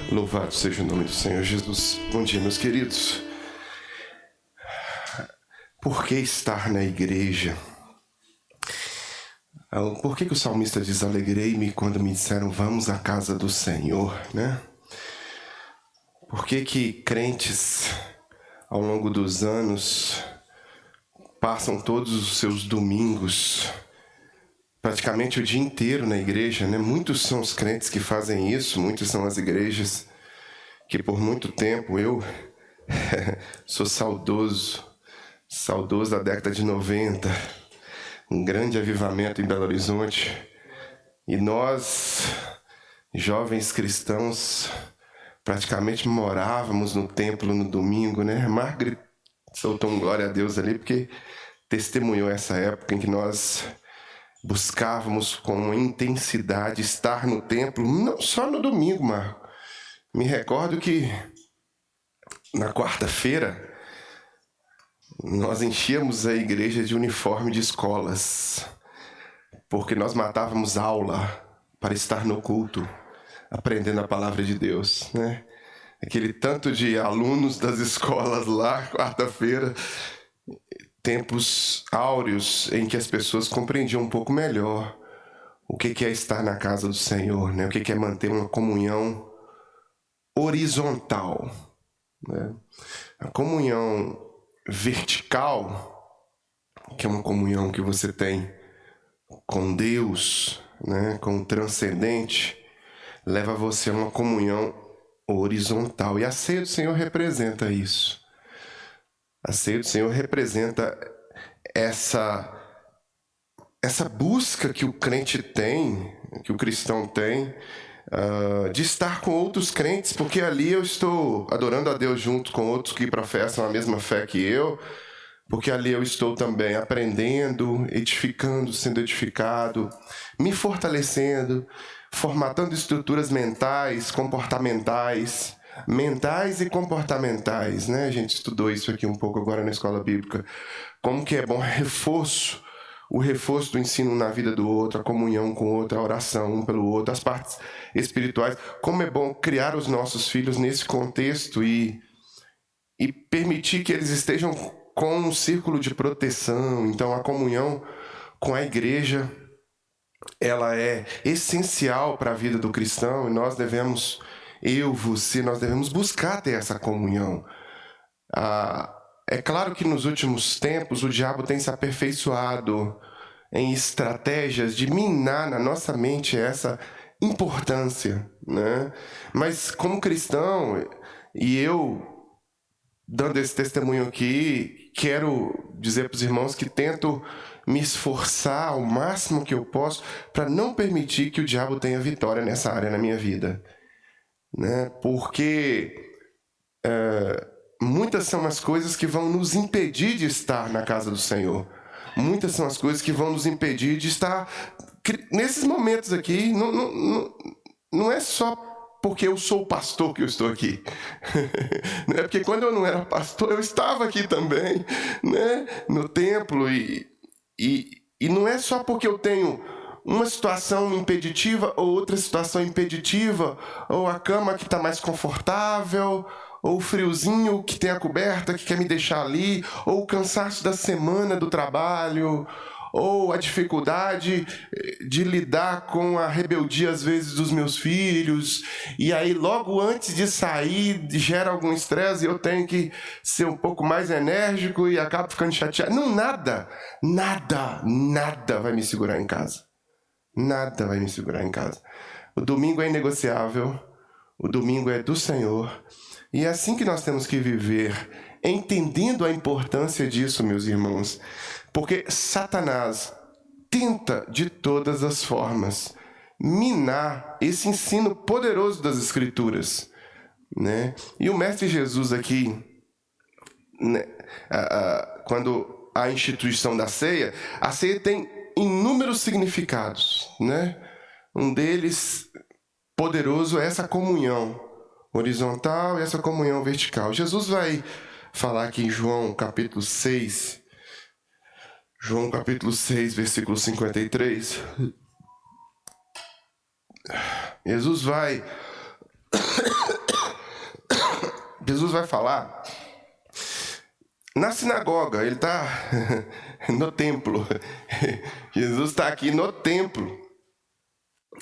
Louvado seja o nome do Senhor Jesus. Bom dia, meus queridos. Por que estar na igreja? Por que o salmista diz: alegrei-me quando me disseram vamos à casa do Senhor, né? Por que crentes ao longo dos anos passam todos os seus domingos, praticamente o dia inteiro na igreja, né? Muitos são os crentes que fazem isso, muitas são as igrejas que por muito tempo eu sou saudoso da década de 90, um grande avivamento em Belo Horizonte, e nós, jovens cristãos, praticamente morávamos no templo no domingo, né? Margaret soltou um glória a Deus ali, porque testemunhou essa época em que nós buscávamos com intensidade estar no templo, não só no domingo, Marco. Me recordo que na quarta-feira nós enchíamos a igreja de uniforme de escolas, porque nós matávamos aula para estar no culto, aprendendo a palavra de Deus, né? Aquele tanto de alunos das escolas lá, quarta-feira, tempos áureos em que as pessoas compreendiam um pouco melhor o que é estar na casa do Senhor, né? O que é manter uma comunhão horizontal, né? A comunhão vertical, que é uma comunhão que você tem com Deus, né? Com o transcendente, leva você a uma comunhão horizontal. E a ceia do Senhor representa isso. A ceia do Senhor representa essa busca que o crente tem, que o cristão tem, de estar com outros crentes, porque ali eu estou adorando a Deus junto com outros que professam a mesma fé que eu, porque ali eu estou também aprendendo, edificando, sendo edificado, me fortalecendo, formatando estruturas mentais, comportamentais, mentais e comportamentais, né? A gente estudou isso aqui um pouco agora na escola bíblica. Como que é bom o reforço do ensino na vida do outro, a comunhão com o outro, a oração um pelo outro, as partes espirituais. Como é bom criar os nossos filhos nesse contexto e permitir que eles estejam com um círculo de proteção. Então, a comunhão com a igreja, ela é essencial para a vida do cristão e nós devemos buscar ter essa comunhão. É claro que nos últimos tempos o diabo tem se aperfeiçoado em estratégias de minar na nossa mente essa importância, né? Mas como cristão, e eu dando esse testemunho aqui, quero dizer para os irmãos que tento me esforçar ao máximo que eu posso para não permitir que o diabo tenha vitória nessa área na minha vida, né? Porque muitas são as coisas que vão nos impedir de estar na casa do Senhor. Muitas são as coisas que vão nos impedir de estar nesses momentos aqui. Não é só porque eu sou pastor que eu estou aqui. Não é porque quando eu não era pastor, eu estava aqui também, né? No templo. E não é só porque eu tenho uma situação impeditiva ou outra situação impeditiva, ou a cama que está mais confortável, ou o friozinho que tem a coberta que quer me deixar ali, ou o cansaço da semana do trabalho, ou a dificuldade de lidar com a rebeldia às vezes dos meus filhos, e aí logo antes de sair gera algum estresse e eu tenho que ser um pouco mais enérgico e acabo ficando chateado. Não, nada vai me segurar em casa. Nada vai me segurar em casa. O domingo é inegociável, o domingo é do Senhor, e é assim que nós temos que viver, entendendo a importância disso, meus irmãos. Porque Satanás tenta de todas as formas minar esse ensino poderoso das Escrituras, né? E o Mestre Jesus aqui, né, quando a instituição da ceia, a ceia tem inúmeros significados, né? Um deles poderoso é essa comunhão horizontal e essa comunhão vertical. Jesus vai falar aqui em João capítulo 6, versículo 53. Jesus vai Jesus vai falar na sinagoga, ele está no templo. Jesus está aqui no templo,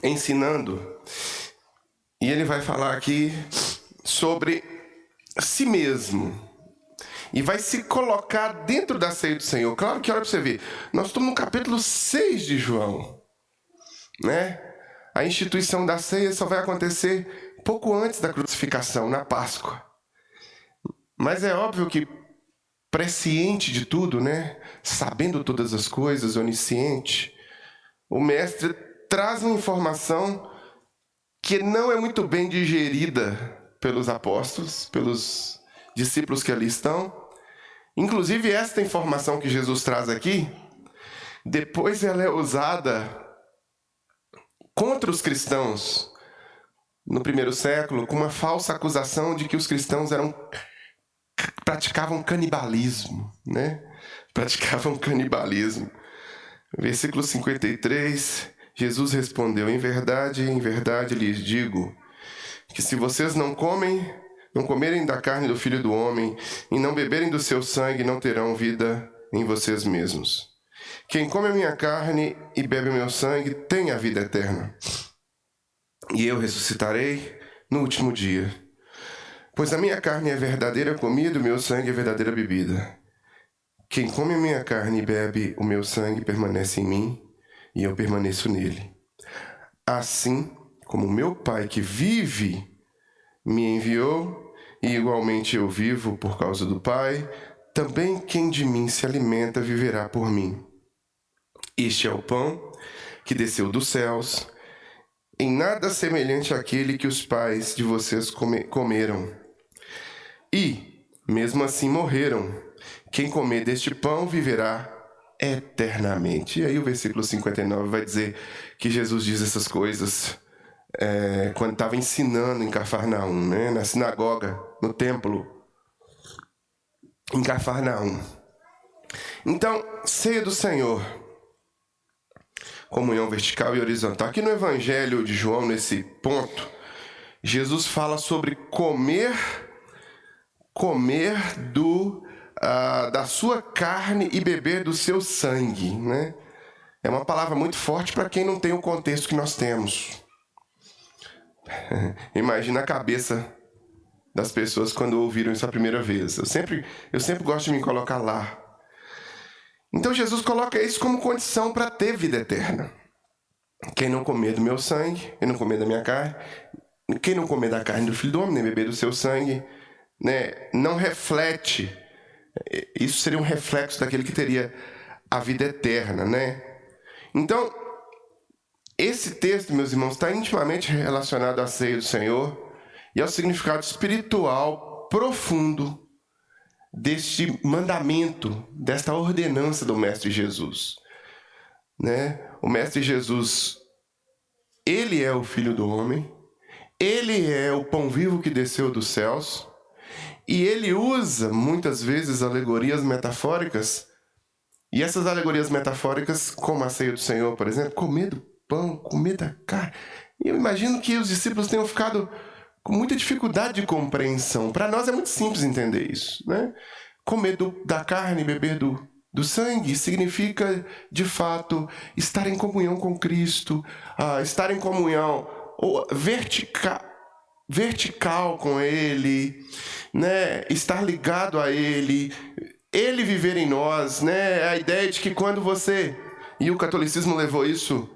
ensinando. E ele vai falar aqui sobre si mesmo. E vai se colocar dentro da ceia do Senhor. Claro que, olha para você ver, nós estamos no capítulo 6 de João, né? A instituição da ceia só vai acontecer pouco antes da crucificação, na Páscoa. Mas é óbvio que, presciente de tudo, né? Sabendo todas as coisas, onisciente, o mestre traz uma informação que não é muito bem digerida pelos apóstolos, pelos discípulos que ali estão. Inclusive, esta informação que Jesus traz aqui, depois ela é usada contra os cristãos no primeiro século, com uma falsa acusação de que os cristãos praticavam canibalismo, né? Praticavam canibalismo. Versículo 53, Jesus respondeu: em verdade lhes digo, que se vocês não comerem da carne do Filho do Homem e não beberem do seu sangue, não terão vida em vocês mesmos. Quem come a minha carne e bebe o meu sangue tem a vida eterna. E eu ressuscitarei no último dia. Pois a minha carne é verdadeira comida e o meu sangue é verdadeira bebida. Quem come a minha carne e bebe o meu sangue permanece em mim e eu permaneço nele. Assim como o meu Pai que vive me enviou, e igualmente eu vivo por causa do Pai, também quem de mim se alimenta viverá por mim. Este é o pão que desceu dos céus, em nada semelhante àquele que os pais de vocês comeram. E, mesmo assim, morreram. Quem comer deste pão viverá eternamente. E aí o versículo 59 vai dizer que Jesus diz essas coisas quando estava ensinando em Cafarnaum, né? Na sinagoga, no templo, em Cafarnaum. Então, ceia do Senhor, comunhão vertical e horizontal. Aqui no Evangelho de João, nesse ponto, Jesus fala sobre comer da sua carne e beber do seu sangue, né? É uma palavra muito forte para quem não tem o contexto que nós temos. Imagina a cabeça das pessoas quando ouviram isso a primeira vez. Eu sempre gosto de me colocar lá. Então Jesus coloca isso como condição para ter vida eterna. Quem não comer do meu sangue, quem não comer da minha carne, quem não comer da carne do Filho do Homem, nem beber do seu sangue, né, não reflete. Isso seria um reflexo daquele que teria a vida eterna, né? Então, esse texto, meus irmãos, está intimamente relacionado à ceia do Senhor e ao significado espiritual profundo deste mandamento, desta ordenança do Mestre Jesus, né? O Mestre Jesus, ele é o Filho do Homem, ele é o pão vivo que desceu dos céus, e ele usa muitas vezes alegorias metafóricas, e essas alegorias metafóricas, como a ceia do Senhor, por exemplo, comer do pão, comer da carne. E eu imagino que os discípulos tenham ficado com muita dificuldade de compreensão. Para nós é muito simples entender isso, né? Comer da carne e beber do sangue significa, de fato, estar em comunhão com Cristo, estar em comunhão vertical com Ele, né? Estar ligado a Ele viver em nós, né? A ideia de que quando você... E o catolicismo levou isso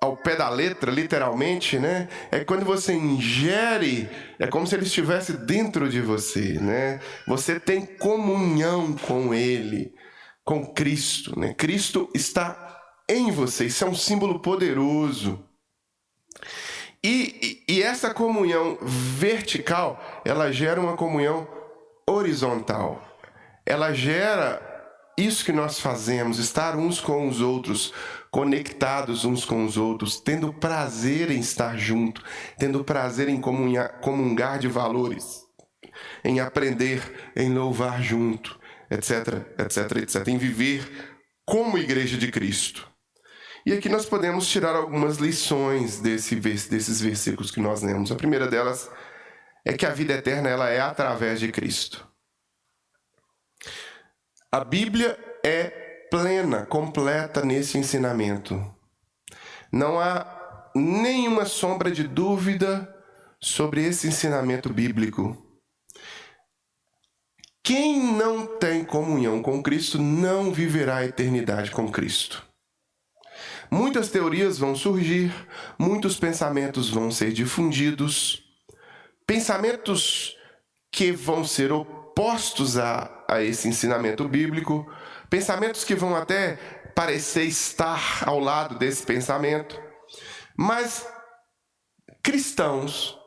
ao pé da letra, literalmente, né? É quando você ingere, é como se ele estivesse dentro de você, né? Você tem comunhão com Ele, com Cristo, né? Cristo está em você, isso é um símbolo poderoso. E essa comunhão vertical, ela gera uma comunhão horizontal. Ela gera isso que nós fazemos, estar uns com os outros, conectados uns com os outros, tendo prazer em estar junto, tendo prazer em comungar de valores, em aprender, em louvar junto, etc, etc, etc, em viver como Igreja de Cristo. E aqui nós podemos tirar algumas lições desses versículos que nós lemos. A primeira delas é que a vida eterna ela é através de Cristo. A Bíblia é plena, completa nesse ensinamento. Não há nenhuma sombra de dúvida sobre esse ensinamento bíblico. Quem não tem comunhão com Cristo não viverá a eternidade com Cristo. Muitas teorias vão surgir, muitos pensamentos vão ser difundidos, pensamentos que vão ser opostos a esse ensinamento bíblico, pensamentos que vão até parecer estar ao lado desse pensamento, mas cristãos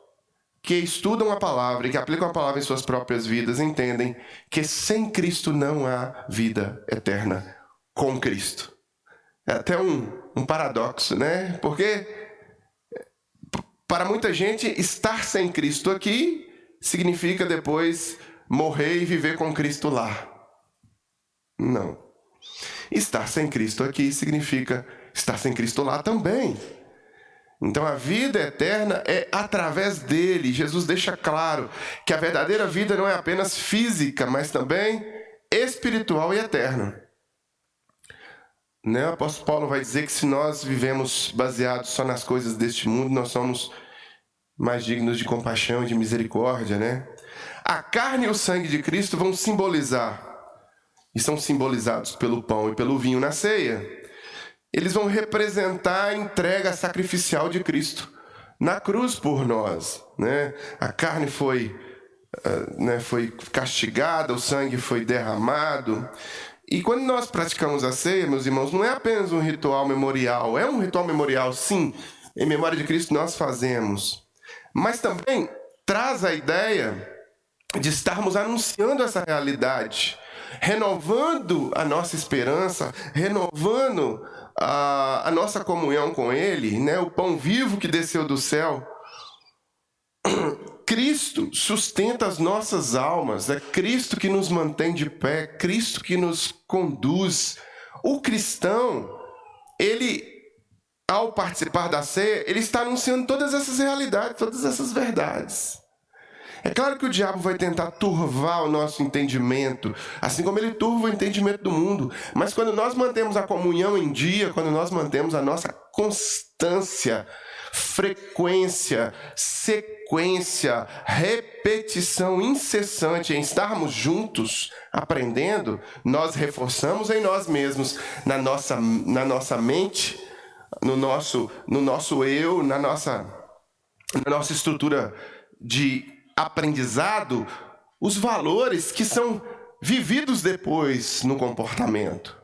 que estudam a palavra e que aplicam a palavra em suas próprias vidas entendem que sem Cristo não há vida eterna com Cristo. É até um paradoxo, né? Porque para muita gente estar sem Cristo aqui significa depois morrer e viver com Cristo lá. Não. Estar sem Cristo aqui significa estar sem Cristo lá também. Então a vida eterna é através dele. Jesus deixa claro que a verdadeira vida não é apenas física, mas também espiritual e eterna. Né? O apóstolo Paulo vai dizer que se nós vivemos baseados só nas coisas deste mundo, nós somos mais dignos de compaixão e de misericórdia, né? A carne e o sangue de Cristo vão simbolizar, e são simbolizados pelo pão e pelo vinho na ceia. Eles vão representar a entrega sacrificial de Cristo na cruz por nós, né? A carne foi castigada, o sangue foi derramado. E quando nós praticamos a ceia, meus irmãos, não é apenas um ritual memorial. É um ritual memorial, sim. Em memória de Cristo nós fazemos. Mas também traz a ideia de estarmos anunciando essa realidade, renovando a nossa esperança, renovando a nossa comunhão com Ele, né? O pão vivo que desceu do céu. Cristo sustenta as nossas almas, é Cristo que nos mantém de pé, Cristo que nos conduz. O cristão, ele, ao participar da ceia, ele está anunciando todas essas realidades, todas essas verdades. É claro que o diabo vai tentar turvar o nosso entendimento, assim como ele turva o entendimento do mundo. Mas quando nós mantemos a comunhão em dia, quando nós mantemos a nossa constância, frequência, sequência, repetição incessante em estarmos juntos, aprendendo, nós reforçamos em nós mesmos, na nossa mente, no nosso eu, na nossa estrutura de aprendizado, os valores que são vividos depois no comportamento,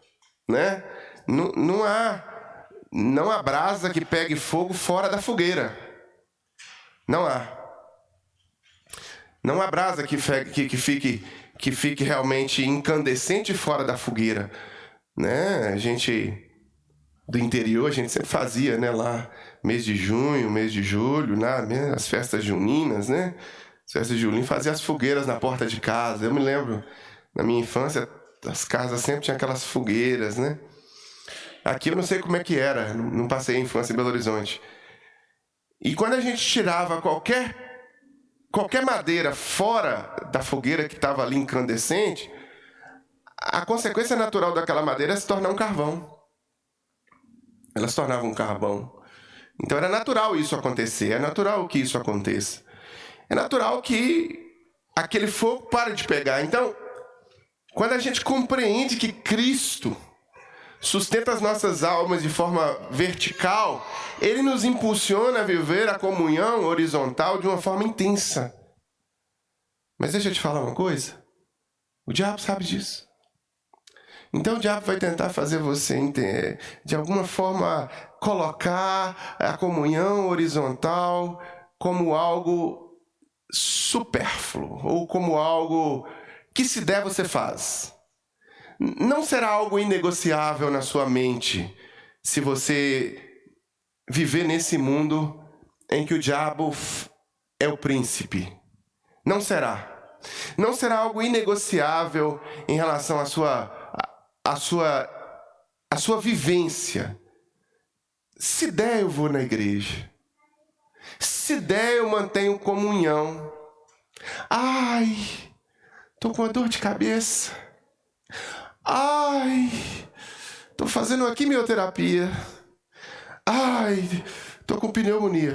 né? Não há brasa que pegue fogo fora da fogueira. Não há. Não há brasa que fique realmente incandescente fora da fogueira, né? A gente do interior, a gente sempre fazia, né? Lá, mês de junho, mês de julho, as festas juninas, né? As festas juninas, fazia as fogueiras na porta de casa. Eu me lembro, na minha infância, as casas sempre tinham aquelas fogueiras, né? Aqui eu não sei como é que era, não passei a infância em Belo Horizonte. E quando a gente tirava qualquer madeira fora da fogueira que estava ali incandescente, a consequência natural daquela madeira é se tornar um carvão. Ela se tornava um carvão. Então era natural isso acontecer, é natural que isso aconteça. É natural que aquele fogo pare de pegar. Então, quando a gente compreende que Cristo sustenta as nossas almas de forma vertical, Ele nos impulsiona a viver a comunhão horizontal de uma forma intensa. Mas deixa eu te falar uma coisa. O diabo sabe disso. Então o diabo vai tentar fazer você, de alguma forma, colocar a comunhão horizontal como algo supérfluo, ou como algo que se der você faz. Não será algo inegociável na sua mente se você viver nesse mundo em que o diabo é o príncipe. Não será. Não será algo inegociável em relação à sua vivência. Se der, eu vou na igreja. Se der, eu mantenho comunhão. Ai, tô com uma dor de cabeça. Ai, tô fazendo uma quimioterapia. Ai, tô com pneumonia.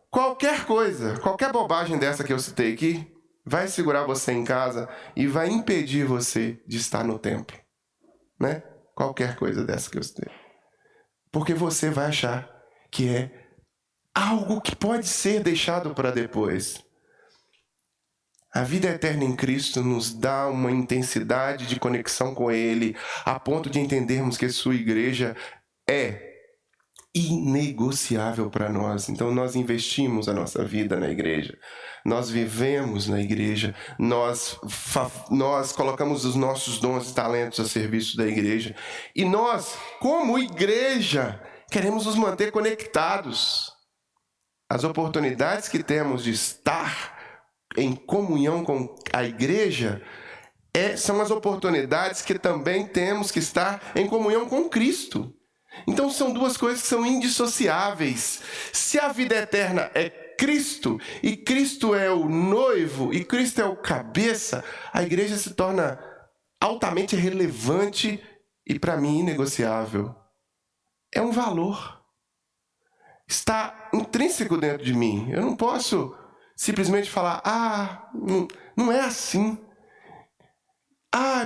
Qualquer coisa, qualquer bobagem dessa que eu citei aqui, vai segurar você em casa e vai impedir você de estar no templo. Né? Qualquer coisa dessa que eu citei. Porque você vai achar que é algo que pode ser deixado para depois. A vida eterna em Cristo nos dá uma intensidade de conexão com Ele, a ponto de entendermos que sua igreja é inegociável para nós. Então nós investimos a nossa vida na igreja, nós vivemos na igreja, nós colocamos os nossos dons e talentos a serviço da igreja, e nós, como igreja, queremos nos manter conectados. As oportunidades que temos de estar em comunhão com a igreja são as oportunidades que também temos que estar em comunhão com Cristo. Então são duas coisas que são indissociáveis. Se a vida eterna é Cristo, e Cristo é o noivo, e Cristo é o cabeça, a igreja se torna altamente relevante e, para mim, inegociável. É um valor. Está intrínseco dentro de mim. Eu não posso simplesmente falar, não é assim.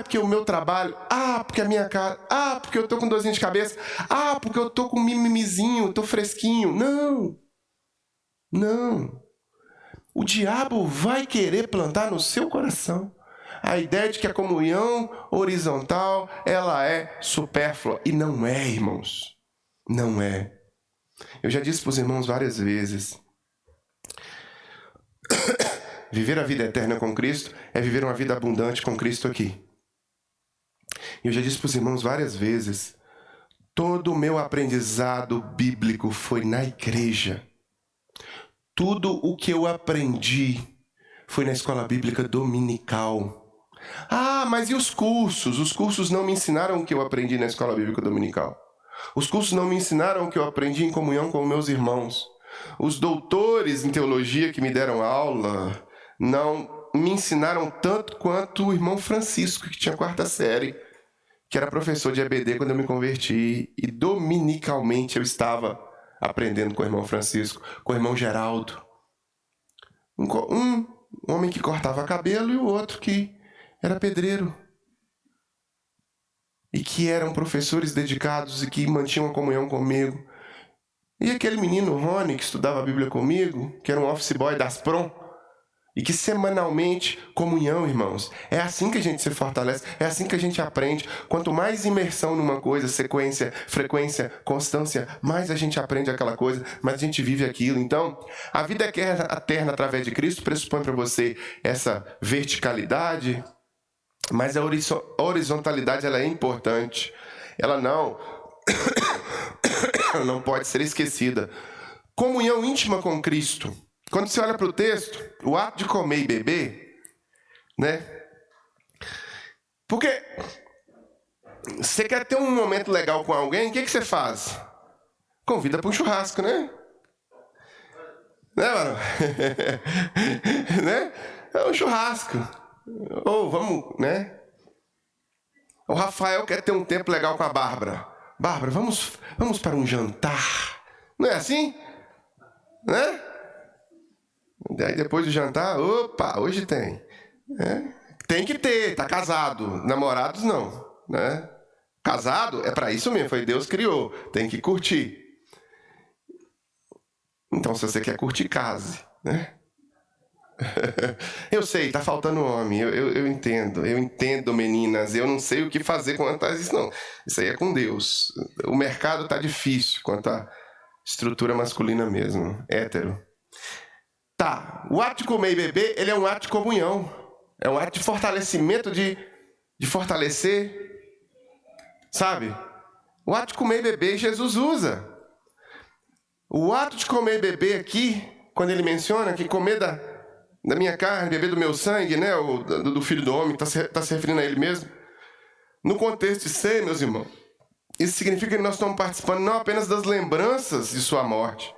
Porque o meu trabalho, porque a minha cara, porque eu tô com dorzinha de cabeça, porque eu tô com mimimizinho, tô fresquinho. Não. O diabo vai querer plantar no seu coração a ideia de que a comunhão horizontal, ela é supérflua. E não é, irmãos. Não é. Eu já disse para os irmãos várias vezes, viver a vida eterna com Cristo é viver uma vida abundante com Cristo aqui. Eu já disse para os irmãos várias vezes, todo o meu aprendizado bíblico foi na igreja. Tudo o que eu aprendi foi na escola bíblica dominical. Mas e os cursos? Os cursos não me ensinaram o que eu aprendi na escola bíblica dominical. Os cursos não me ensinaram o que eu aprendi em comunhão com meus irmãos. Os doutores em teologia que me deram aula não me ensinaram tanto quanto o irmão Francisco, que tinha 4ª série, que era professor de EBD quando eu me converti. E dominicalmente eu estava aprendendo com o irmão Francisco, com o irmão Geraldo. Um homem que cortava cabelo e o outro que era pedreiro. E que eram professores dedicados e que mantinham a comunhão comigo. E aquele menino, Rony, que estudava a Bíblia comigo, que era um office boy das Prom, e que semanalmente, comunhão, irmãos, é assim que a gente se fortalece, é assim que a gente aprende. Quanto mais imersão numa coisa, sequência, frequência, constância, mais a gente aprende aquela coisa, mais a gente vive aquilo. Então, a vida eterna através de Cristo pressupõe para você essa verticalidade, mas a horizontalidade ela é importante. Ela não pode ser esquecida. Comunhão íntima com Cristo. Quando você olha para o texto, o ato de comer e beber, né? Porque você quer ter um momento legal com alguém, o que você faz? Convida para um churrasco, né? Né, mano? Né? É um churrasco. Ou vamos, né? O Rafael quer ter um tempo legal com a Bárbara. Bárbara, vamos para um jantar. Não é assim? Né? Daí depois do jantar, opa, hoje tem. Tem que ter, tá casado. Namorados não, né? Casado é para isso mesmo, foi Deus que criou. Tem que curtir. Então, se você quer curtir, case, né? Eu sei, tá faltando homem, eu entendo, meninas, eu não sei o que fazer quanto a isso, não. Isso aí é com Deus. O mercado tá difícil quanto à estrutura masculina mesmo, hétero. Tá, o ato de comer e beber, ele é um ato de comunhão, é um ato de fortalecimento, de fortalecer, sabe? O ato de comer e beber, Jesus usa. O ato de comer e beber aqui, quando ele menciona que comer da minha carne, beber do meu sangue, né, do Filho do Homem, tá se referindo a ele mesmo. No contexto de ser, meus irmãos, isso significa que nós estamos participando não apenas das lembranças de sua morte,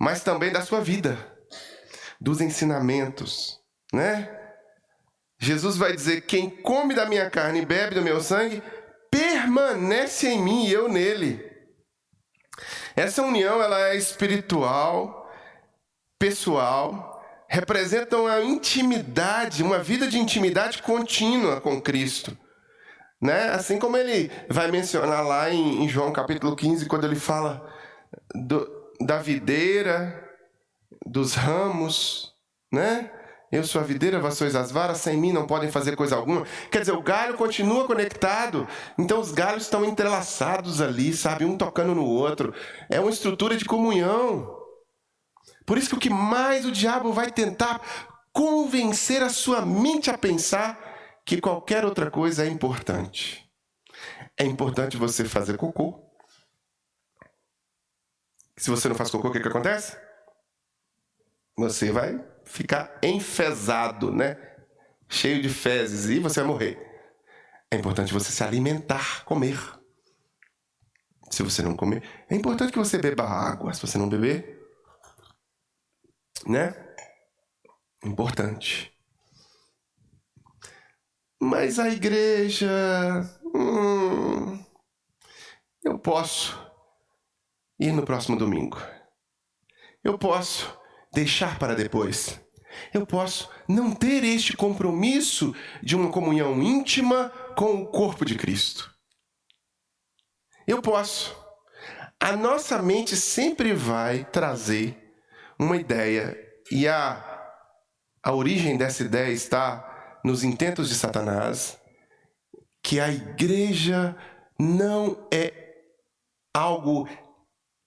mas também da sua vida, dos ensinamentos, né? Jesus vai dizer: quem come da minha carne e bebe do meu sangue, permanece em mim e eu nele. Essa união, ela é espiritual, pessoal, representa uma intimidade, uma vida de intimidade contínua com Cristo, né? Assim como ele vai mencionar lá em João capítulo 15, quando ele fala da videira, dos ramos, né? Eu sou a videira, vós sois as varas, sem mim não podem fazer coisa alguma. Quer dizer, o galho continua conectado, então os galhos estão entrelaçados ali, sabe? Um tocando no outro. É uma estrutura de comunhão. Por isso que o que mais o diabo vai tentar convencer a sua mente a pensar que qualquer outra coisa é importante. É importante você fazer cocô. Se você não faz cocô, o que acontece? Você vai ficar enfesado, né? Cheio de fezes, e você vai morrer. É importante você se alimentar, comer. Se você não comer, é importante que você beba água. Se você não beber, né? Importante. Mas a igreja... eu posso ir no próximo domingo. Eu posso deixar para depois. Eu posso não ter este compromisso de uma comunhão íntima com o corpo de Cristo. Eu posso. A nossa mente sempre vai trazer uma ideia, e a origem dessa ideia está nos intentos de Satanás, que a igreja não é algo,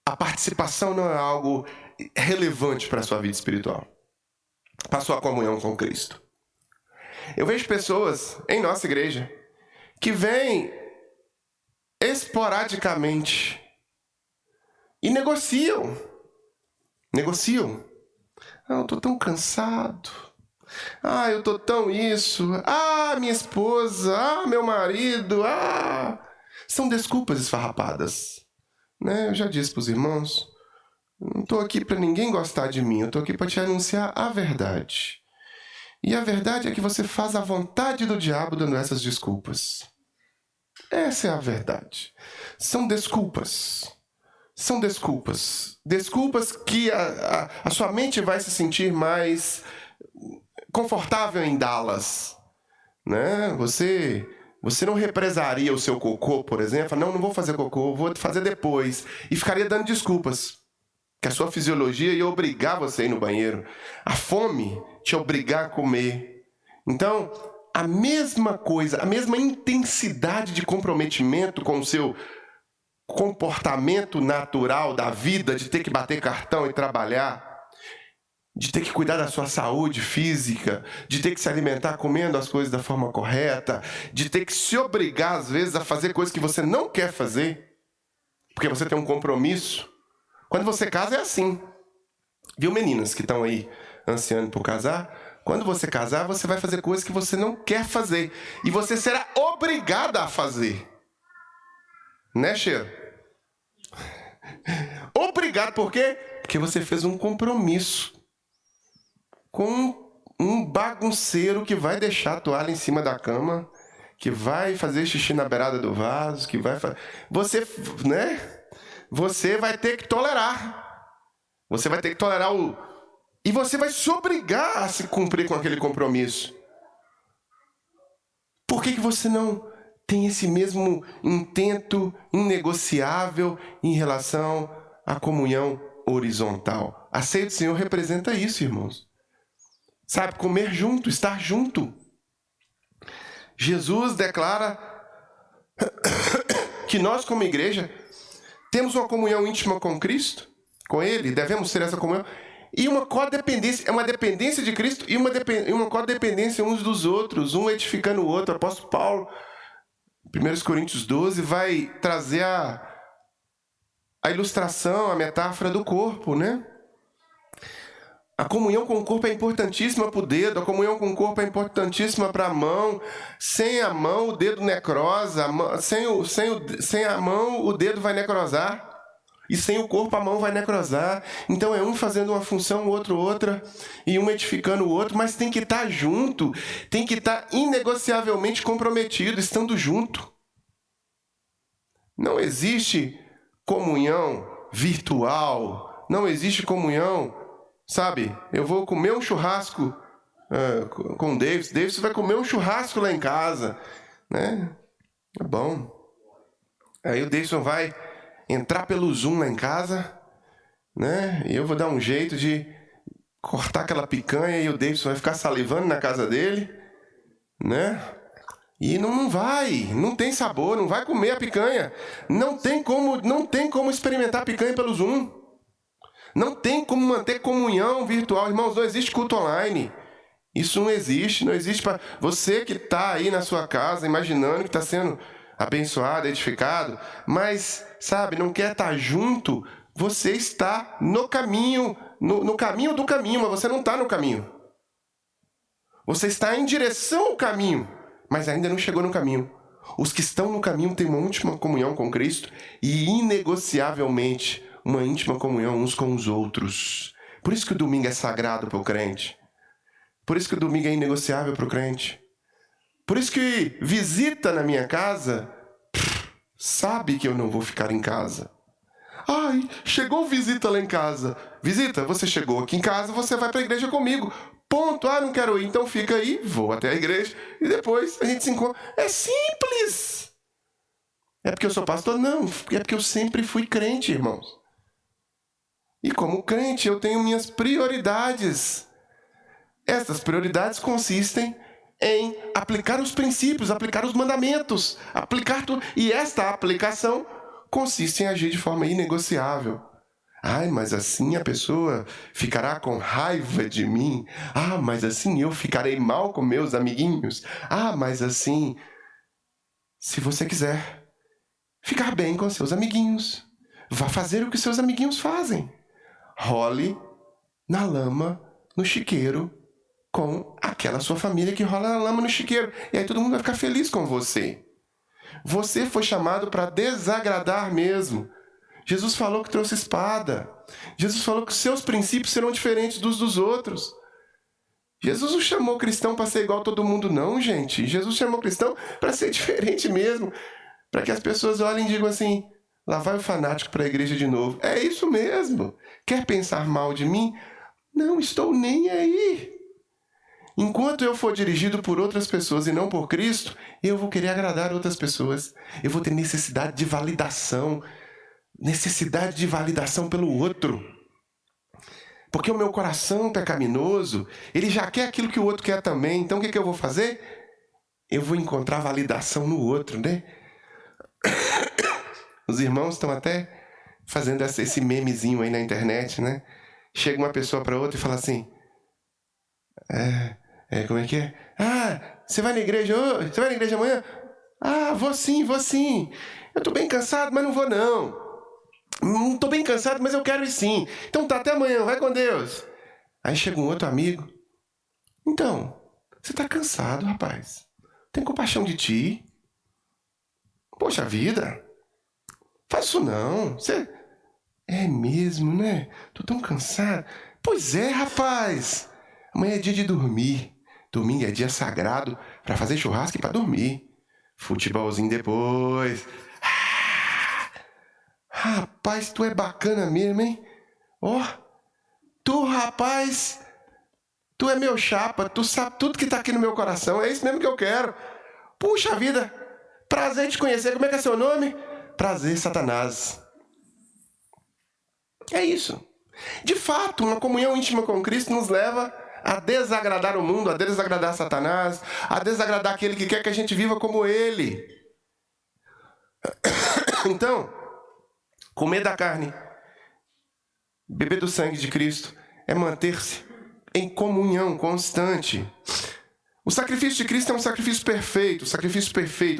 a participação não é algo relevante para a sua vida espiritual, para a sua comunhão com Cristo. Eu vejo pessoas em nossa igreja que vêm esporadicamente e negociam. Eu estou tão cansado. Eu estou tão isso. Minha esposa. Meu marido. São desculpas esfarrapadas, né? Eu já disse para os irmãos, não estou aqui para ninguém gostar de mim. Eu estou aqui para te anunciar a verdade. E a verdade é que você faz a vontade do diabo dando essas desculpas. Essa é a verdade. São desculpas. São desculpas. Desculpas que a sua mente vai se sentir mais confortável em dá-las, né? Você não represaria o seu cocô, por exemplo. Não vou fazer cocô, vou fazer depois. E ficaria dando desculpas. Que a sua fisiologia ia obrigar você a ir no banheiro. A fome te obrigar a comer. Então, a mesma coisa, a mesma intensidade de comprometimento com o seu comportamento natural da vida, de ter que bater cartão e trabalhar, de ter que cuidar da sua saúde física, de ter que se alimentar comendo as coisas da forma correta, de ter que se obrigar, às vezes, a fazer coisas que você não quer fazer, porque você tem um compromisso. Quando você casa é assim. Viu, meninas que estão aí ansiando por casar? Quando você casar, você vai fazer coisas que você não quer fazer. E você será obrigada a fazer. Né, Cheiro? Obrigado, por quê? Porque você fez um compromisso com um bagunceiro que vai deixar a toalha em cima da cama, que vai fazer xixi na beirada do vaso, que vai fazer... Você vai ter que tolerar. Você vai ter que tolerar e você vai se obrigar a se cumprir com aquele compromisso. Por que você não tem esse mesmo intento inegociável em relação à comunhão horizontal? A ceia do Senhor representa isso, irmãos. Sabe, comer junto, estar junto. Jesus declara que nós, como igreja, temos uma comunhão íntima com Cristo, com Ele, devemos ter essa comunhão, e uma codependência, é uma dependência de Cristo e uma codependência uns dos outros, um edificando o outro. O apóstolo Paulo, 1 Coríntios 12, vai trazer a ilustração, a metáfora do corpo, né? A comunhão com o corpo é importantíssima para o dedo, a comunhão com o corpo é importantíssima para a mão. Sem a mão, o dedo necrosa, sem a mão, o dedo vai necrosar. E sem o corpo a mão vai necrosar. Então é um fazendo uma função, o outro outra, e um edificando o outro, mas tem que estar junto, tem que estar inegociavelmente comprometido, estando junto. Não existe comunhão virtual, não existe comunhão, sabe? Eu vou comer um churrasco com o Davis vai comer um churrasco lá em casa, né? É bom. Aí o Davidson vai entrar pelo Zoom lá em casa, né? E eu vou dar um jeito de cortar aquela picanha e o Davidson vai ficar salivando na casa dele, né? E não tem sabor, não vai comer a picanha. Não tem como experimentar a picanha pelo Zoom. Não tem como manter comunhão virtual. Irmãos, não existe culto online. Isso não existe para você que está aí na sua casa, imaginando que está sendo abençoado, edificado, mas, sabe, não quer estar junto. Você está no caminho, no caminho do caminho, mas você não está no caminho. Você está em direção ao caminho, mas ainda não chegou no caminho. Os que estão no caminho têm uma íntima comunhão com Cristo e, inegociavelmente, uma íntima comunhão uns com os outros. Por isso que o domingo é sagrado para o crente. Por isso que o domingo é inegociável para o crente. Por isso que visita na minha casa, sabe que eu não vou ficar em casa. Ai, chegou visita lá em casa. Visita, você chegou aqui em casa, você vai para a igreja comigo. Ponto. Ah, não quero ir, então fica aí, vou até a igreja e depois a gente se encontra. É simples. É porque eu sou pastor? Não, é porque eu sempre fui crente, irmãos. E como crente, eu tenho minhas prioridades. Essas prioridades consistem em aplicar os princípios, aplicar os mandamentos, aplicar tudo. E esta aplicação consiste em agir de forma inegociável. Ai, mas assim a pessoa ficará com raiva de mim. Ah, mas assim eu ficarei mal com meus amiguinhos. Ah, mas assim... Se você quiser ficar bem com seus amiguinhos, vá fazer o que seus amiguinhos fazem. Role na lama, no chiqueiro, com aquela sua família que rola na lama no chiqueiro. E aí todo mundo vai ficar feliz com você. Você foi chamado para desagradar mesmo. Jesus falou que trouxe espada. Jesus falou que os seus princípios serão diferentes dos outros. Jesus não chamou cristão para ser igual a todo mundo, não, gente. Jesus chamou cristão para ser diferente mesmo. Para que as pessoas olhem e digam assim, lá vai o fanático para a igreja de novo. É isso mesmo. Quer pensar mal de mim? Não estou nem aí. Enquanto eu for dirigido por outras pessoas e não por Cristo, eu vou querer agradar outras pessoas. Eu vou ter necessidade de validação pelo outro. Porque o meu coração pecaminoso, ele já quer aquilo que o outro quer também. Então o que eu vou fazer? Eu vou encontrar validação no outro, né? Os irmãos estão até fazendo esse memezinho aí na internet, né? Chega uma pessoa para outra e fala assim... como é que é? Ah, você vai na igreja hoje? Você vai na igreja amanhã? Ah, vou sim. Eu tô bem cansado, mas não vou não. Não tô bem cansado, mas eu quero ir sim. Então tá, até amanhã, vai com Deus. Aí chega um outro amigo. Então, você tá cansado, rapaz. Tem compaixão de ti. Poxa vida. Faz isso não. Você... É mesmo, né? Tô tão cansado. Pois é, rapaz. Amanhã é dia de dormir. Domingo é dia sagrado para fazer churrasco e para dormir. Futebolzinho depois. Rapaz, tu é bacana mesmo, hein? Rapaz, tu é meu chapa, tu sabe tudo que tá aqui no meu coração, é isso mesmo que eu quero. Puxa vida, prazer em te conhecer, como é que é seu nome? Prazer, Satanás. É isso. De fato, uma comunhão íntima com Cristo nos leva a desagradar o mundo, a desagradar Satanás, a desagradar aquele que quer que a gente viva como ele. Então, comer da carne, beber do sangue de Cristo, é manter-se em comunhão constante. O sacrifício de Cristo é um sacrifício perfeito,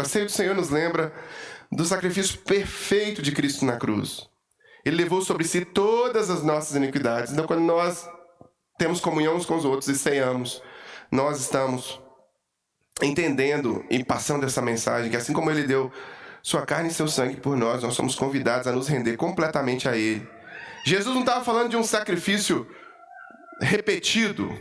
A ceia do Senhor nos lembra do sacrifício perfeito de Cristo na cruz. Ele levou sobre si todas as nossas iniquidades. Então, quando nós temos comunhão uns com os outros e ceiamos, nós estamos entendendo e passando essa mensagem, que assim como ele deu sua carne e seu sangue por nós. Nós somos convidados a nos render completamente a Ele. Jesus não estava falando de um sacrifício repetido.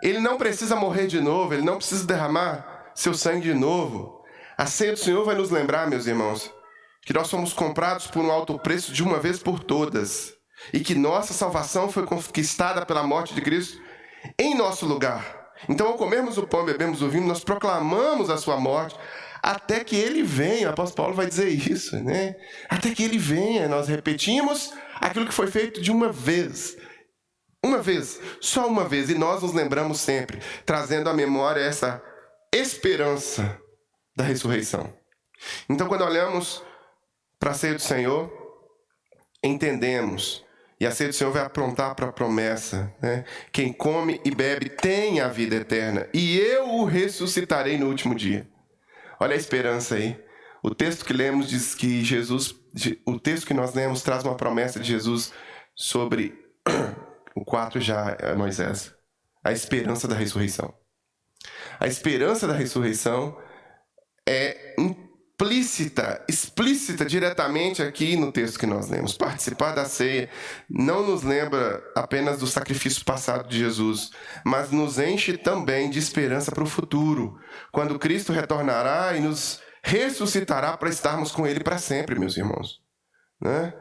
Ele não precisa morrer de novo, Ele não precisa derramar seu sangue de novo. A ceia do Senhor vai nos lembrar, meus irmãos, que nós fomos comprados por um alto preço de uma vez por todas, e que nossa salvação foi conquistada pela morte de Cristo em nosso lugar. Então, ao comermos o pão e bebermos o vinho, nós proclamamos a sua morte até que Ele venha. O apóstolo Paulo vai dizer isso, né? Até que Ele venha. Nós repetimos aquilo que foi feito de uma vez. Uma vez, só uma vez. E nós nos lembramos sempre, trazendo à memória essa esperança da ressurreição. Então, quando olhamos para a ceia do Senhor, entendemos, e a ceia do Senhor vai aprontar para a promessa, né? Quem come e bebe tem a vida eterna, e eu o ressuscitarei no último dia. Olha a esperança aí. O texto que lemos diz que o texto que nós lemos traz uma promessa de Jesus sobre o 4 já é Moisés. A esperança da ressurreição. A esperança da ressurreição é explícita diretamente aqui no texto que nós lemos. Participar da ceia não nos lembra apenas do sacrifício passado de Jesus, mas nos enche também de esperança para o futuro, quando Cristo retornará e nos ressuscitará para estarmos com Ele para sempre, meus irmãos. Né?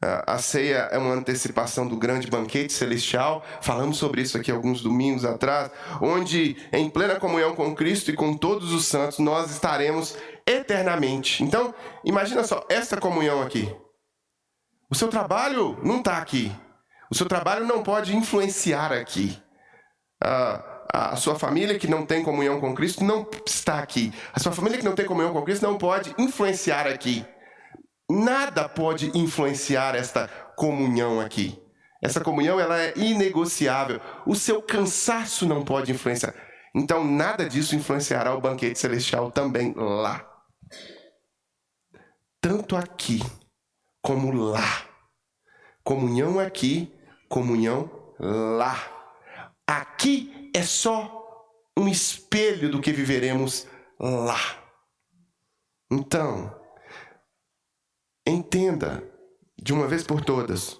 A ceia é uma antecipação do grande banquete celestial. Falamos sobre isso aqui alguns domingos atrás, onde, em plena comunhão com Cristo e com todos os santos, nós estaremos eternamente. Então, imagina só, essa comunhão aqui. O seu trabalho não está aqui. O seu trabalho não pode influenciar aqui. A sua família que não tem comunhão com Cristo não está aqui. A sua família que não tem comunhão com Cristo não pode influenciar aqui. Nada pode influenciar esta comunhão aqui. Essa comunhão, ela é inegociável. O seu cansaço não pode influenciar. Então, nada disso influenciará o banquete celestial também lá. Tanto aqui como lá. Comunhão aqui, comunhão lá. Aqui é só um espelho do que viveremos lá. Então, entenda, de uma vez por todas,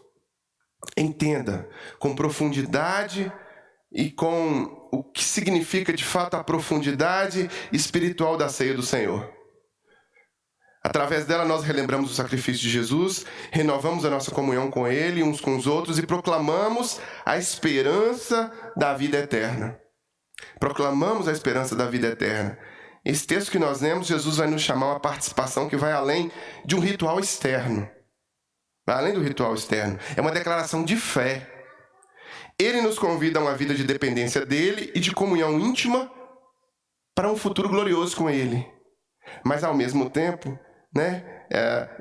entenda com profundidade e com o que significa de fato a profundidade espiritual da ceia do Senhor. Através dela nós relembramos o sacrifício de Jesus, renovamos a nossa comunhão com Ele, uns com os outros, e proclamamos a esperança da vida eterna. Proclamamos a esperança da vida eterna. Esse texto que nós lemos, Jesus vai nos chamar a uma participação que vai além de um ritual externo. Vai além do ritual externo. É uma declaração de fé. Ele nos convida a uma vida de dependência dele e de comunhão íntima para um futuro glorioso com Ele. Mas, ao mesmo tempo,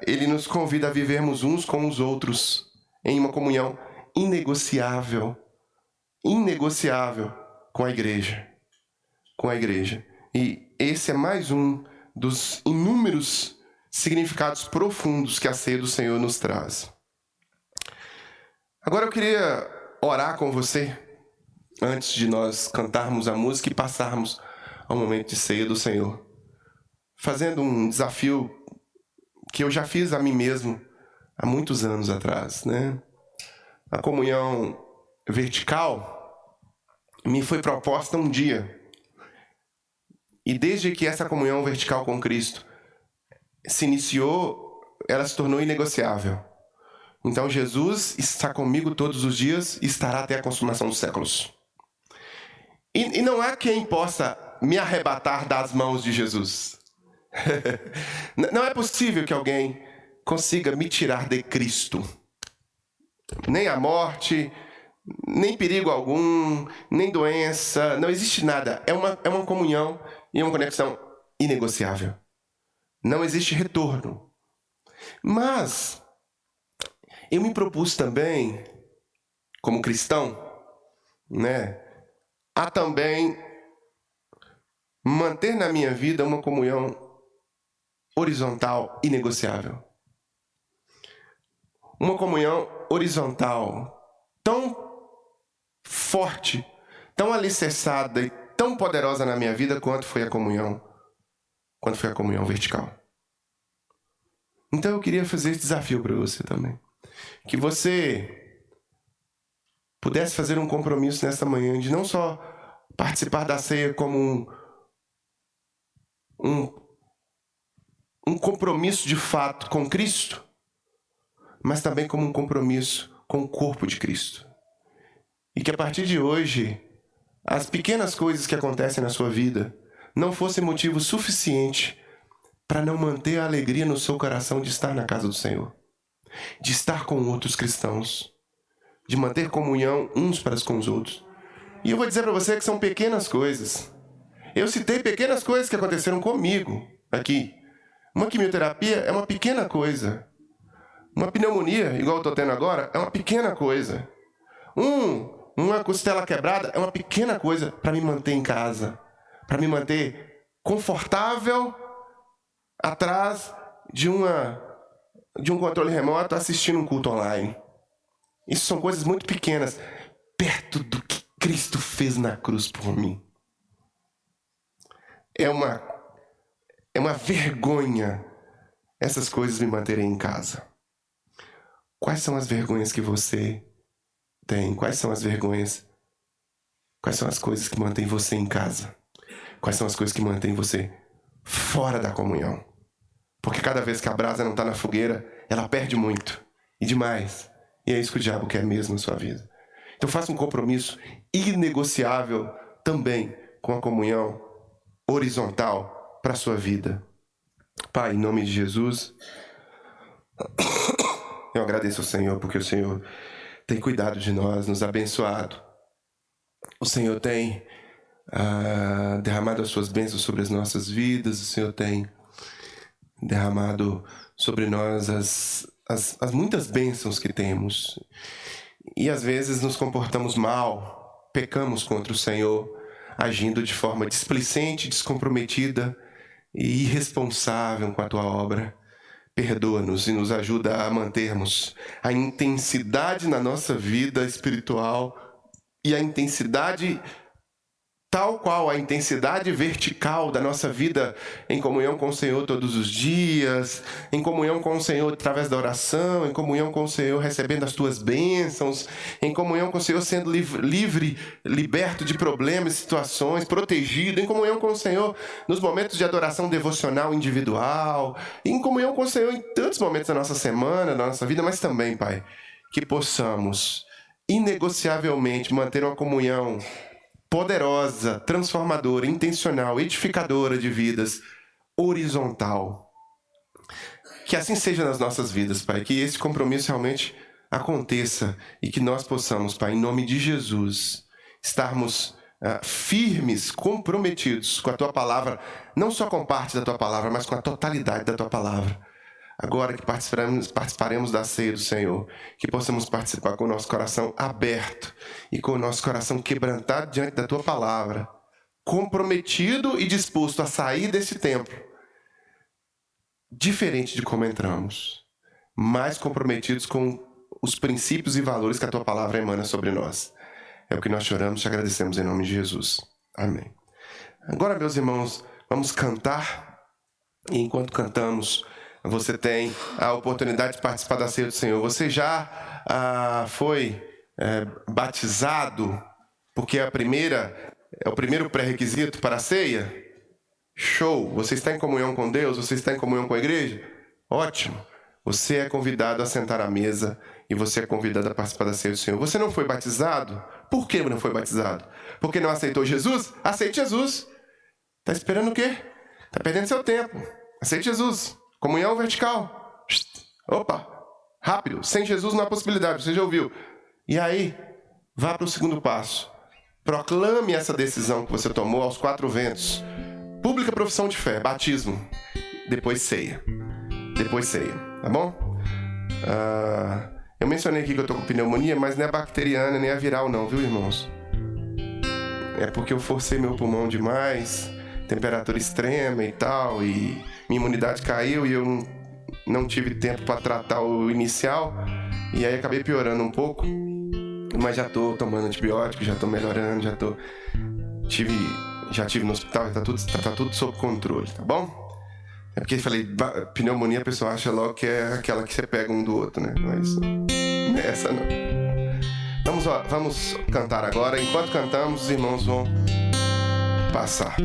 Ele nos convida a vivermos uns com os outros em uma comunhão inegociável com a igreja. E esse é mais um dos inúmeros significados profundos que a ceia do Senhor nos traz. Agora eu queria orar com você, antes de nós cantarmos a música e passarmos ao momento de ceia do Senhor. Fazendo um desafio que eu já fiz a mim mesmo há muitos anos atrás, né? A comunhão vertical me foi proposta um dia. E desde que essa comunhão vertical com Cristo se iniciou, ela se tornou inegociável. Então Jesus está comigo todos os dias e estará até a consumação dos séculos. E não há quem possa me arrebatar das mãos de Jesus. Não é possível que alguém consiga me tirar de Cristo. Nem a morte, nem perigo algum, nem doença, não existe nada. É uma comunhão e uma conexão inegociável. Não existe retorno. Mas eu me propus também, como cristão, a também manter na minha vida uma comunhão horizontal inegociável. Uma comunhão horizontal tão forte, tão alicerçada e tão poderosa na minha vida quanto foi a comunhão vertical. Então eu queria fazer esse desafio para você também. Que você pudesse fazer um compromisso nesta manhã de não só participar da ceia como um compromisso de fato com Cristo, mas também como um compromisso com o corpo de Cristo. E que a partir de hoje, as pequenas coisas que acontecem na sua vida não fossem motivo suficiente para não manter a alegria no seu coração de estar na casa do Senhor, de estar com outros cristãos, de manter comunhão uns para com os outros. E eu vou dizer para você que são pequenas coisas. Eu citei pequenas coisas que aconteceram comigo aqui. Uma quimioterapia é uma pequena coisa. Uma pneumonia, igual eu estou tendo agora, é uma pequena coisa. Uma costela quebrada é uma pequena coisa para me manter em casa, para me manter confortável atrás de um controle remoto assistindo um culto online. Isso são coisas muito pequenas, perto do que Cristo fez na cruz por mim. É uma vergonha essas coisas me manterem em casa. Quais são as vergonhas que você tem? Quais são as vergonhas? Quais são as coisas que mantêm você em casa? Quais são as coisas que mantêm você fora da comunhão? Porque cada vez que a brasa não está na fogueira, ela perde muito e demais. E é isso que o diabo quer mesmo na sua vida. Então faça um compromisso inegociável também com a comunhão horizontal para a sua vida. Pai, em nome de Jesus, eu agradeço ao Senhor porque o Senhor tem cuidado de nós, nos abençoado. O Senhor tem derramado as suas bênçãos sobre as nossas vidas. O Senhor tem derramado sobre nós as muitas bênçãos que temos. E às vezes nos comportamos mal, pecamos contra o Senhor, agindo de forma displicente, descomprometida e irresponsável com a Tua obra. Perdoa-nos e nos ajuda a mantermos a intensidade na nossa vida espiritual e a intensidade tal qual a intensidade vertical da nossa vida em comunhão com o Senhor todos os dias, em comunhão com o Senhor através da oração, em comunhão com o Senhor recebendo as Tuas bênçãos, em comunhão com o Senhor sendo livre, liberto de problemas, situações, protegido, em comunhão com o Senhor nos momentos de adoração devocional individual, em comunhão com o Senhor em tantos momentos da nossa semana, da nossa vida, mas também, Pai, que possamos inegociavelmente manter uma comunhão poderosa, transformadora, intencional, edificadora de vidas, horizontal. Que assim seja nas nossas vidas, Pai, que esse compromisso realmente aconteça e que nós possamos, Pai, em nome de Jesus, estarmos firmes, comprometidos com a Tua palavra, não só com parte da Tua palavra, mas com a totalidade da Tua palavra. Agora que participaremos da ceia do Senhor, que possamos participar com o nosso coração aberto e com o nosso coração quebrantado diante da Tua palavra, comprometido e disposto a sair desse templo, diferente de como entramos, mais comprometidos com os princípios e valores que a Tua palavra emana sobre nós. É o que nós choramos e te agradecemos em nome de Jesus. Amém. Agora, meus irmãos, vamos cantar, e enquanto cantamos, você tem a oportunidade de participar da ceia do Senhor. Você já foi batizado? Porque é o primeiro pré-requisito para a ceia? Show! Você está em comunhão com Deus? Você está em comunhão com a igreja? Ótimo! Você é convidado a sentar à mesa e você é convidado a participar da ceia do Senhor. Você não foi batizado? Por que não foi batizado? Porque não aceitou Jesus? Aceite Jesus! Está esperando o quê? Está perdendo seu tempo. Aceite Jesus! Comunhão vertical. Opa, rápido. Sem Jesus não há possibilidade, você já ouviu. E aí, vá para o segundo passo. Proclame essa decisão que você tomou aos 4 ventos. Pública profissão de fé, batismo. Depois ceia. Tá bom? Eu mencionei aqui que eu tô com pneumonia, mas não é bacteriana, nem é viral não, viu, irmãos? É porque eu forcei meu pulmão demais, temperatura extrema e tal, e minha imunidade caiu e eu não tive tempo para tratar o inicial, e aí acabei piorando um pouco, mas já tô tomando antibiótico, já tô melhorando, já tive no hospital, tá tudo sob controle, tá bom? É porque eu falei, pneumonia, a pessoa acha logo que é aquela que você pega um do outro, né? Não é isso. Não é essa, não. Vamos cantar agora. Enquanto cantamos, os irmãos vão passar.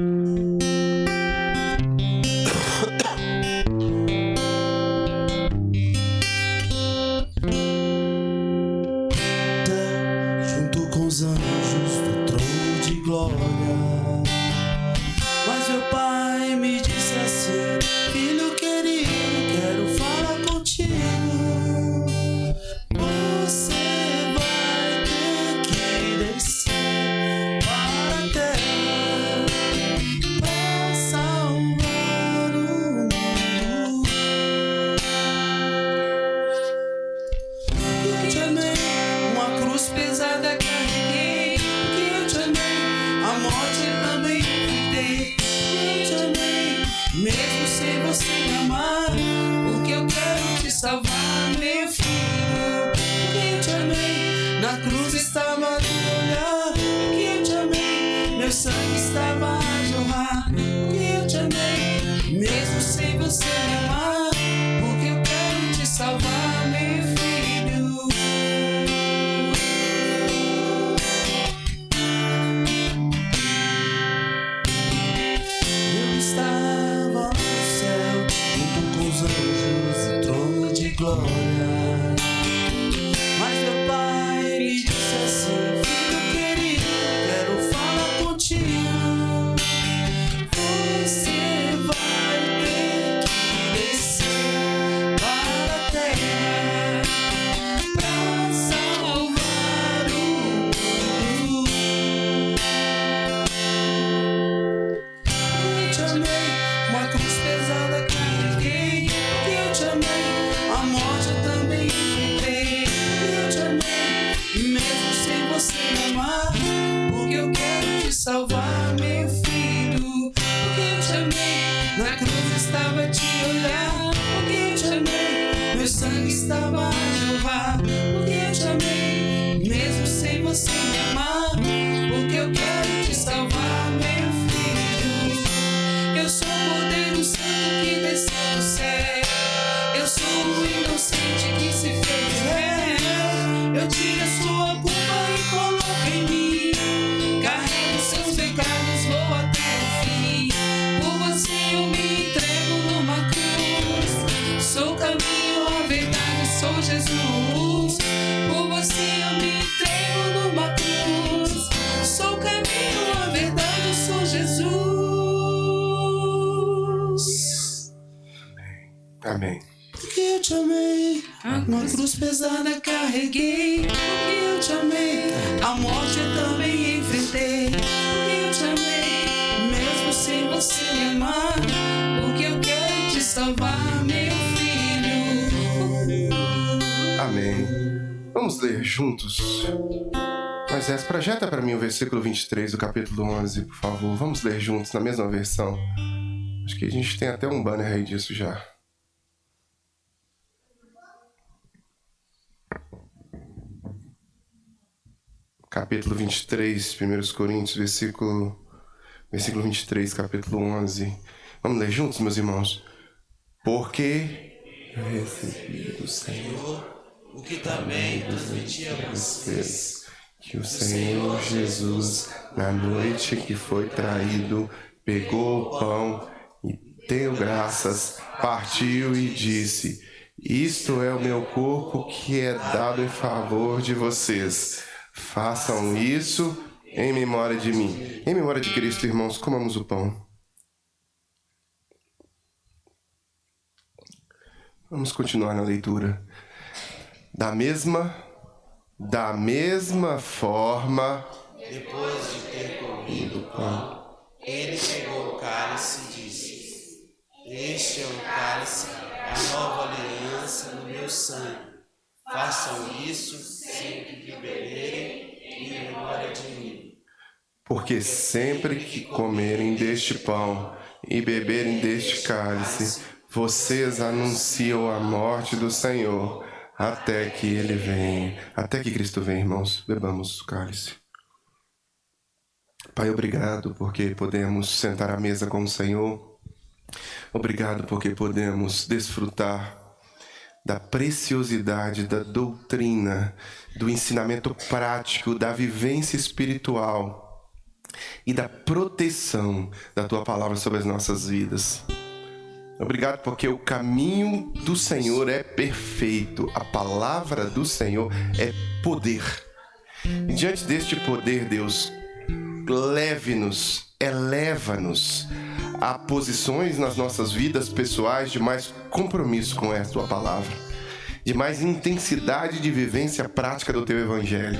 Junto com os anjos do trono de glória. Mas meu pai me disse assim: filho querido, quero falar contigo. Você vai ter que descer para a terra para salvar o mundo. Eu te amei, uma cruz pesada carreguei. Que eu te amei, a morte também enfrentei. Eu te amei, mesmo sem você me amar, porque eu quero te salvar, meu filho. Que eu te amei, na cruz estava a te olhar. Que eu te amei, meu sangue estava a jorrar. Que eu te amei, mesmo sem você me amar, porque eu quero te salvar, meu filho. Eu estava no céu, junto com os anjos e trono de glória. Mas meu pai me disse assim: filho querido, quero falar contigo. Você vai ter que descer para a terra para salvar o mundo. Eu te amei, uma cruz pesada carreguei. Que eu te amei, a morte eu também enfrentei. Que eu te amei, mesmo sem você me amar, porque eu quero te salvar, meu filho. Porque eu te amei, na cruz estava a te olhar. Porque eu te amei, meu sangue estava a jorrar. Porque eu te amei, mesmo sem você me amar, porque eu quero te salvar, meu filho. Eu sou o Cordeiro Santo que desceu do céu. Eu sou o inocente que se fez réu. Eu tiro a sua culpa e coloco em mim. Carrego seus pecados, vou até o fim. Por você eu me entrego numa cruz. Sou o caminho, a verdade, sou Jesus. Por você eu me entrego numa cruz. Sou o caminho, a verdade, sou Jesus. Amém. Porque eu te amei, uma cruz pesada carreguei. Porque eu te amei, a morte eu também enfrentei. Porque eu te amei, mesmo sem você me amar, porque eu quero te salvar, meu filho. Amém. Vamos ler juntos. Moisés, projeta para mim o versículo 23 do capítulo 11, por favor. Vamos ler juntos na mesma versão. Acho que a gente tem até um banner aí disso já. Capítulo 23, 1 Coríntios, versículo 23, capítulo 11. Vamos ler juntos, meus irmãos? Porque eu recebi do Senhor O que também transmiti a vocês, que o Senhor Jesus, na noite que foi traído, pegou o pão e deu graças, partiu e disse: isto é o meu corpo que é dado em favor de vocês. Façam isso em memória de mim. Em memória de Cristo, irmãos, comamos o pão. Vamos continuar na leitura. Da mesma forma, Depois de ter comido o pão, ele pegou o cálice e disse: este é o cálice, a nova aliança no meu sangue. Façam isso sempre que beberem em memória de mim. porque sempre que comerem deste pão e beberem deste cálice, vocês anunciam a morte do Senhor até que ele venha. Até que Cristo venha, irmãos. Bebamos o cálice. Pai, obrigado porque podemos sentar à mesa com o Senhor Obrigado porque podemos desfrutar da preciosidade da doutrina, do ensinamento prático, da vivência espiritual e da proteção da Tua palavra sobre as nossas vidas. Obrigado porque o caminho do Senhor é perfeito, a palavra do Senhor é poder. E diante deste poder, Deus, leve-nos, eleva-nos a posições nas nossas vidas pessoais de mais compromisso com esta Tua palavra, de mais intensidade de vivência prática do Teu Evangelho.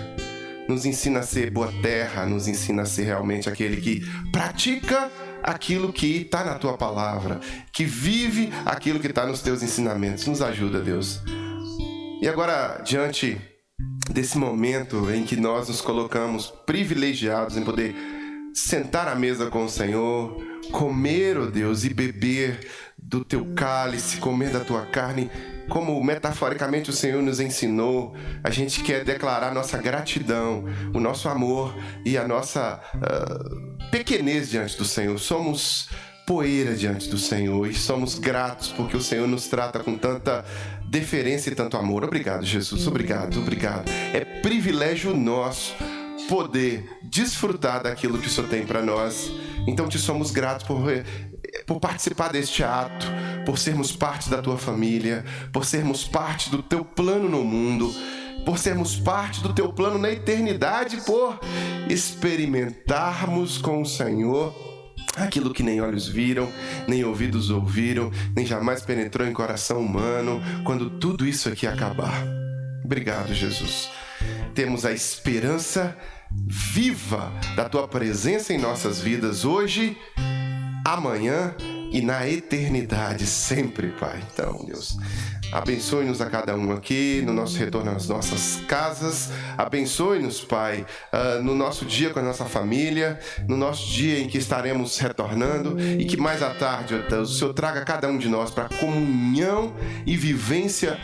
Nos ensina a ser boa terra, nos ensina a ser realmente aquele que pratica aquilo que está na Tua palavra, que vive aquilo que está nos Teus ensinamentos. Nos ajuda, Deus. E agora, diante desse momento em que nós nos colocamos privilegiados em poder sentar à mesa com o Senhor, comer, ó Deus, e beber do Teu cálice, comer da Tua carne, como metaforicamente o Senhor nos ensinou, a gente quer declarar nossa gratidão, o nosso amor e a nossa pequenez diante do Senhor. Somos poeira diante do Senhor e somos gratos porque o Senhor nos trata com tanta deferência e tanto amor. Obrigado, Jesus. Obrigado, obrigado. É privilégio nosso poder desfrutar daquilo que o Senhor tem para nós. Então te somos gratos por participar deste ato, por sermos parte da Tua família, por sermos parte do Teu plano no mundo, por sermos parte do Teu plano na eternidade, por experimentarmos com o Senhor aquilo que nem olhos viram, nem ouvidos ouviram, nem jamais penetrou em coração humano, quando tudo isso aqui acabar. Obrigado, Jesus. Temos a esperança viva da Tua presença em nossas vidas hoje, amanhã e na eternidade sempre, Pai. Então, Deus, abençoe-nos a cada um aqui, no nosso retorno às nossas casas. Abençoe-nos, Pai, no nosso dia com a nossa família, no nosso dia em que estaremos retornando e que mais à tarde, ó Deus, o Senhor traga cada um de nós para comunhão e vivência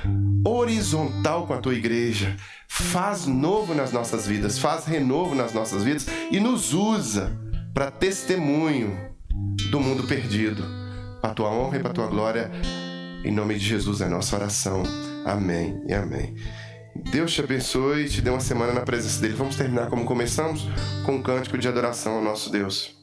horizontal com a Tua igreja. Faz novo nas nossas vidas, faz renovo nas nossas vidas e nos usa para testemunho do mundo perdido. Para a Tua honra e para a Tua glória, em nome de Jesus é a nossa oração. Amém e amém. Deus te abençoe e te dê uma semana na presença dEle. Vamos terminar como começamos, com um cântico de adoração ao nosso Deus.